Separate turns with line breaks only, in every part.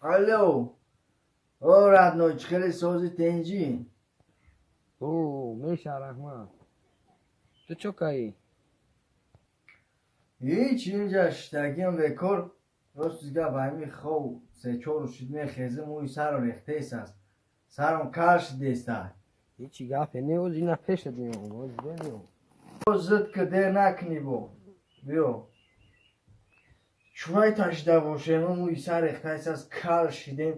الو او ردناج خیلی سازی تنجی
میشه رحمان تو چو کایی؟
هیچ اینجا شتگیم بکر راست دیگه بایمی خو سه چور و شدمه خیزه موی سر و ریخته است سرم کارش دیسته
هیچی گفه نیوز اینا پیشت میام
زد که ده نکنی بو بیو چونای تاشیده باشم موی سر ریخته است کار شدیم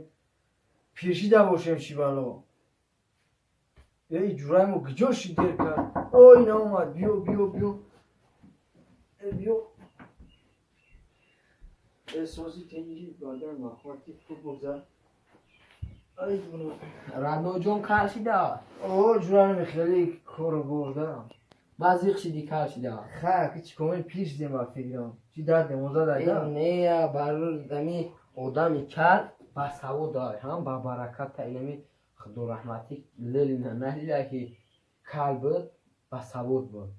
پیشیده باشم چی بالو ای جورای مو گجور شدیر کرد اوی نامد بیو بیو سازی تنجی بادن و خواهی تو بگذار ای دونو
رادنو جون کارشیده
اوه جورای خیلی کارو بردم
بازیق شدی کارشیده
خب هیچ کمی پیش دیم با فکرم چی داد موزه داده
نه برور دمی آدمی کرد بس هوا دای هم با برکت اینمی خدا رحمتی لیلی نه که کال بود بس هوا بود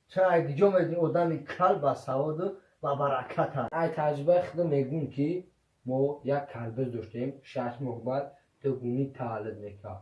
چه اگه جا میدین آدمی کل با سواد و برکت هست
ای تجربه خدا میگون که ما یک کلبه داشتیم 6 ماه بعد دوگونی تولد میکرد